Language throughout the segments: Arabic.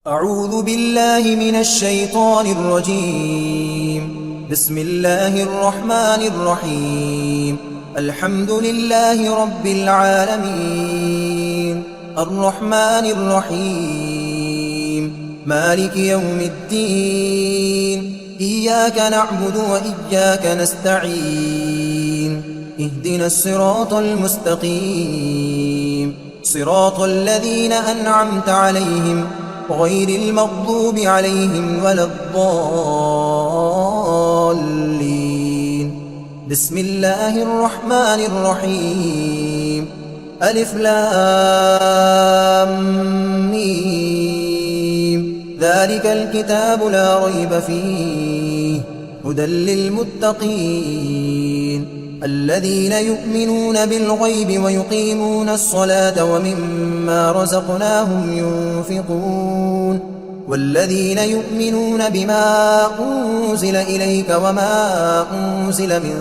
أعوذ بالله من الشيطان الرجيم. بسم الله الرحمن الرحيم. الحمد لله رب العالمين، الرحمن الرحيم، مالك يوم الدين. إياك نعبد وإياك نستعين. اهدنا الصراط المستقيم، صراط الذين أنعمت عليهم غير المغضوب عليهم ولا الضالين. بسم الله الرحمن الرحيم. ألف لام ميم. ذلك الكتاب لا ريب فيه هدى للمتقين الذين يؤمنون بالغيب ويقيمون الصلاة ومما رزقناهم ينفقون والذين يؤمنون بما أنزل إليك وما أنزل من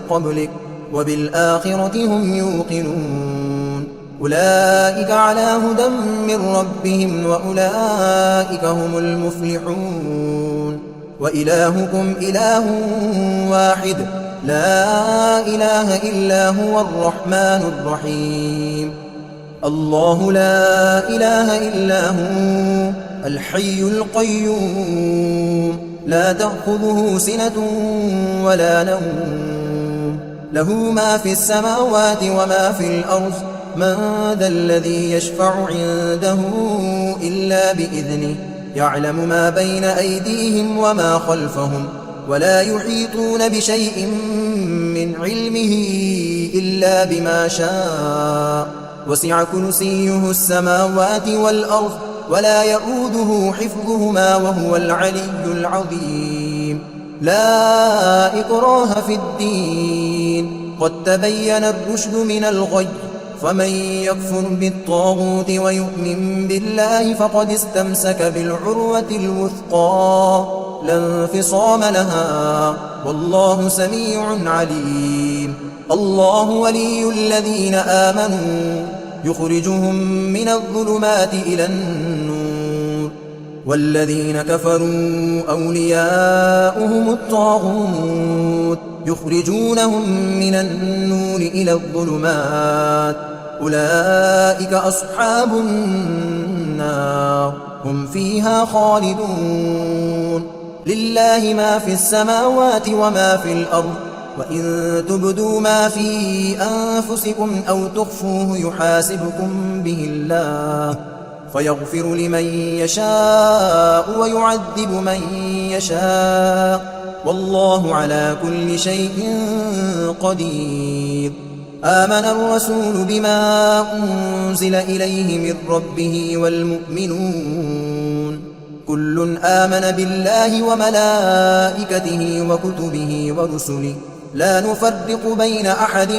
قبلك وبالآخرة هم يوقنون أولئك على هدى من ربهم وأولئك هم المفلحون. وإلهكم إله واحد لا إله إلا هو الرحمن الرحيم. الله لا إله إلا هو الحي القيوم لا تأخذه سنة ولا نوم له ما في السماوات وما في الأرض. من ذا الذي يشفع عنده إلا بإذنه يعلم ما بين أيديهم وما خلفهم ولا يحيطون بشيء من علمه إلا بما شاء. وسع كرسيه السماوات والأرض ولا يؤوده حفظهما وهو العلي العظيم. لا إكراه في الدين قد تبين الرشد من الغي. فمن يكفر بالطاغوت ويؤمن بالله فقد استمسك بالعروة الوثقى لا انفصام لها والله سميع عليم. الله ولي الذين آمنوا يخرجهم من الظلمات إلى النور والذين كفروا أولياؤهم الطاغوت يخرجونهم من النور إلى الظلمات. أولئك أصحاب النار هم فيها خالدون. لله ما في السماوات وما في الأرض وإن تبدوا ما في أنفسكم أو تخفوه يحاسبكم به الله فيغفر لمن يشاء ويعذب من يشاء والله على كل شيء قدير. آمن الرسول بما أنزل إليه من ربه والمؤمنون كل آمن بالله وملائكته وكتبه ورسله لا نفرق بين أحد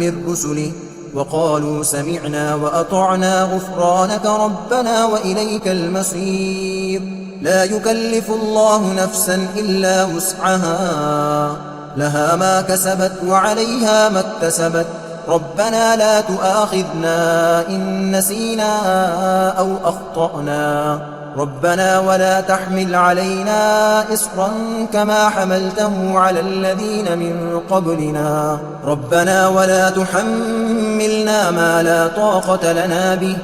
من رسله وقالوا سمعنا وأطعنا غفرانك ربنا وإليك المصير. لا يكلف الله نفسا إلا وسعها لها ما كسبت وعليها ما اكتسبت. ربنا لا تؤاخذنا إن نسينا أو أخطأنا ربنا ولا تحمل علينا إصرا كما حملته على الذين من قبلنا ربنا ولا تحملنا ما لا طاقة لنا به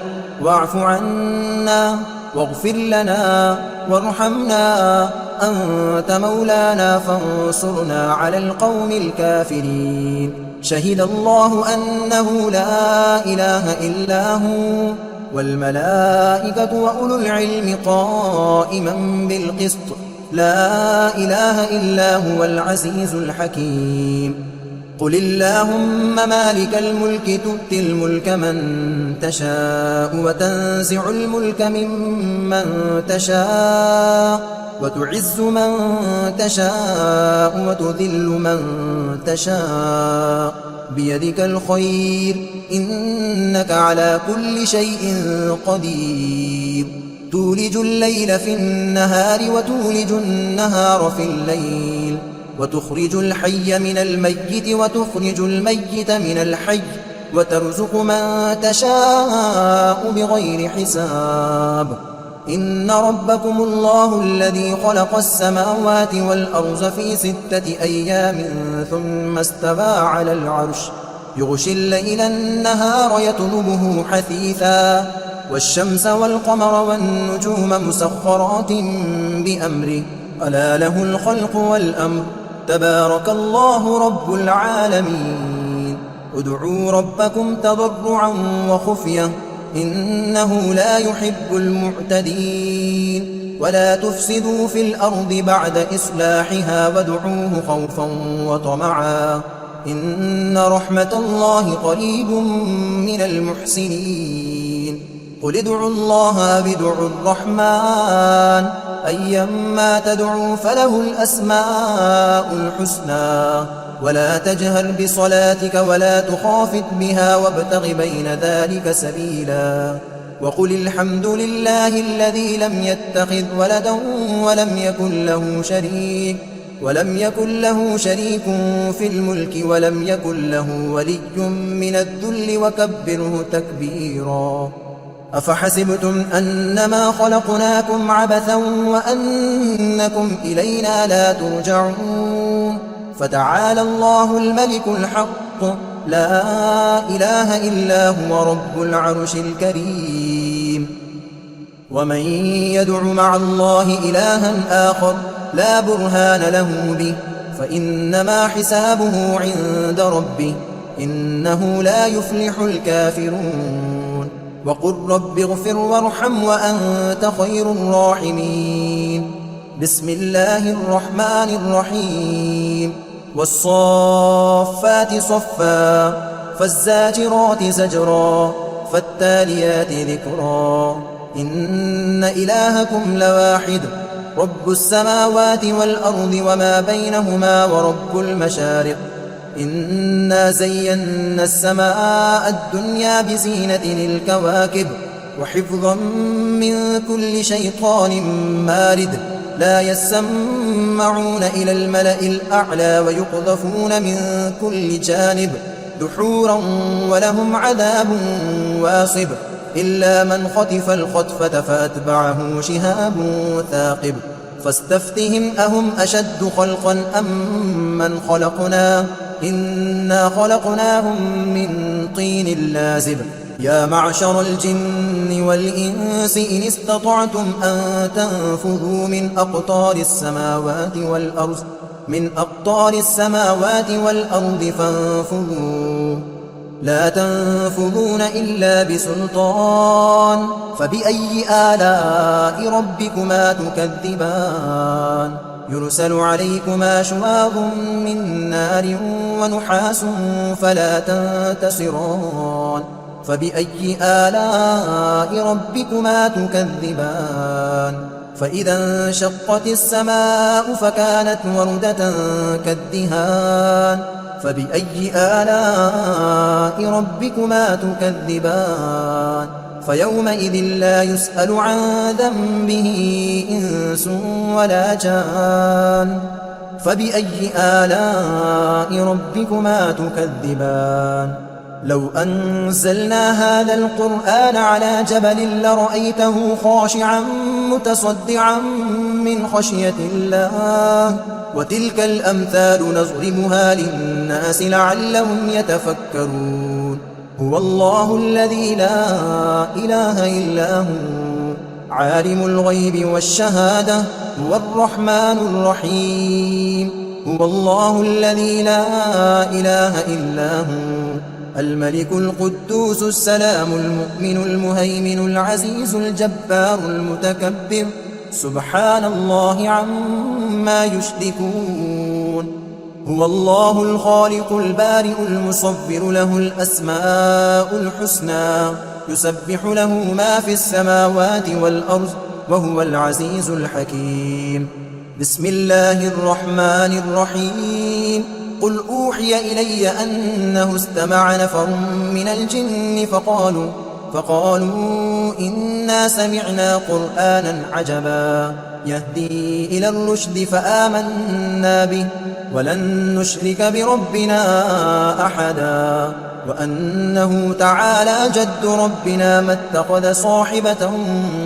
واعف عنا واغفر لنا وارحمنا أنت مولانا فانصرنا على القوم الكافرين. شهد الله أنه لا إله إلا هو والملائكة وأولو العلم قائما بالقسط لا إله إلا هو العزيز الحكيم. قل اللهم مالك الملك تؤتي الملك من تشاء وتنزع الملك ممن تشاء وتعز من تشاء وتذل من تشاء بيدك الخير إنك على كل شيء قدير. تولج الليل في النهار وتولج النهار في الليل وتخرج الحي من الميت وتخرج الميت من الحي وترزق من تشاء بغير حساب إن ربكم الله الذي خلق السماوات والأرض في 6 أيام ثم استوى على العرش يغشي الليل النهار يطلبه حثيثا والشمس والقمر والنجوم مسخرات بأمره ألا له الخلق والأمر تبارك الله رب العالمين ادعوا ربكم تضرعا وخفية إنه لا يحب المعتدين ولا تفسدوا في الأرض بعد إصلاحها وادعوه خوفا وطمعا إن رحمة الله قريب من المحسنين قل ادعوا الله بدعوا الرحمن أيما تدعوا فله الأسماء الحسنى ولا تجهر بصلاتك ولا تخافت بها وابتغ بين ذلك سبيلا وقل الحمد لله الذي لم يتخذ ولدا ولم يكن له شريك في الملك ولم يكن له ولي من الذل وكبره تكبيرا أفحسبتم أنما خلقناكم عبثا وأنكم إلينا لا ترجعون فتعالى الله الملك الحق لا إله إلا هو رب العرش الكريم ومن يدع مع الله إلها آخر لا برهان له به فإنما حسابه عند ربه إنه لا يفلح الكافرون وقل رب اغفر وارحم وأنت خير الراحمين بسم الله الرحمن الرحيم والصافات صفا فالزاجرات زجرا فالتاليات ذكرا إن إلهكم لواحد رب السماوات والأرض وما بينهما ورب المشارق إنا زينا السماء الدنيا بزينة الكواكب وحفظا من كل شيطان مارد لا يسمعون إلى الملأ الأعلى ويقذفون من كل جانب دحورا ولهم عذاب واصب إلا من خطف الخطفة فأتبعه شهاب ثاقب فاستفتهم أهم أشد خلقا أم من خلقنا إنا خلقناهم من طين لازب يا معشر الجن والإنس إن استطعتم أن تنفذوا من أقطار السماوات والأرض فانفذوا لا تنفذون إلا بسلطان فبأي آلاء ربكما تكذبان يرسل عليكما شواظ من نار ونحاس فلا تنتصران فبأي آلاء ربكما تكذبان فإذا انشقت السماء فكانت وردة كالدهان فبأي آلاء ربكما تكذبان فيومئذ لا يسأل عن ذنبه إنس ولا جان فبأي آلاء ربكما تكذبان لو أنزلنا هذا القرآن على جبل لرأيته خاشعا متصدعا من خشية الله وتلك الأمثال نضربها للناس لعلهم يتفكرون هو الله الذي لا إله إلا هو عالم الغيب والشهادة هو الرحمن الرحيم هو الله الذي لا إله إلا هو الملك القدوس السلام المؤمن المهيمن العزيز الجبار المتكبر سبحان الله عما يشركون هو الله الخالق البارئ المصور له الأسماء الحسنى يسبح له ما في السماوات والأرض وهو العزيز الحكيم بسم الله الرحمن الرحيم قل أوحي إلي أنه استمع نفر من الجن فقالوا إنا سمعنا قرآنا عجبا يهدي إلى الرشد فآمنا به ولن نشرك بربنا أحدا وأنه تعالى جد ربنا ما اتخذ صاحبة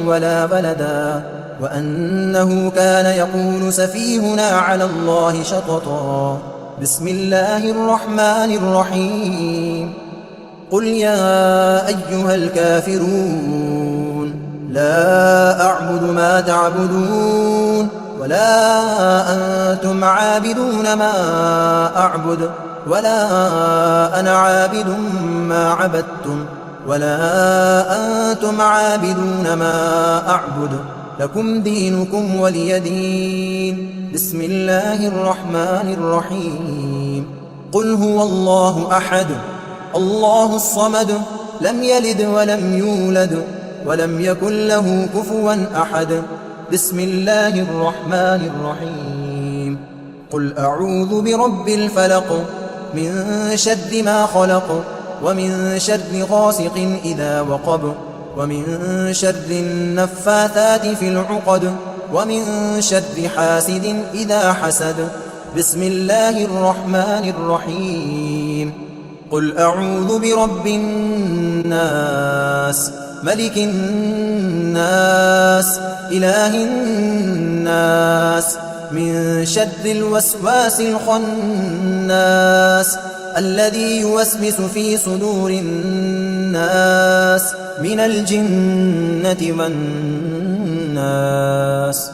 ولا ولدا وأنه كان يقول سفيهنا على الله شططا بسم الله الرحمن الرحيم قل يا أيها الكافرون لا أعبد ما تعبدون ولا أنتم عابدون ما أعبد ولا أنا عابد ما عبدتم ولا أنتم عابدون ما أعبد لكم دينكم ولي دين بسم الله الرحمن الرحيم قل هو الله أحد الله الصمد لم يلد ولم يولد ولم يكن له كفوا أحد بسم الله الرحمن الرحيم قل أعوذ برب الفلق من شر ما خلق ومن شر غاسق إذا وقب ومن شر النفاثات في العقد ومن شر حاسد إذا حسد بسم الله الرحمن الرحيم قل أعوذ برب الناس ملك الناس إله الناس من شر الوسواس الخناس الذي يوسوس في صدور الناس من الجنة والناس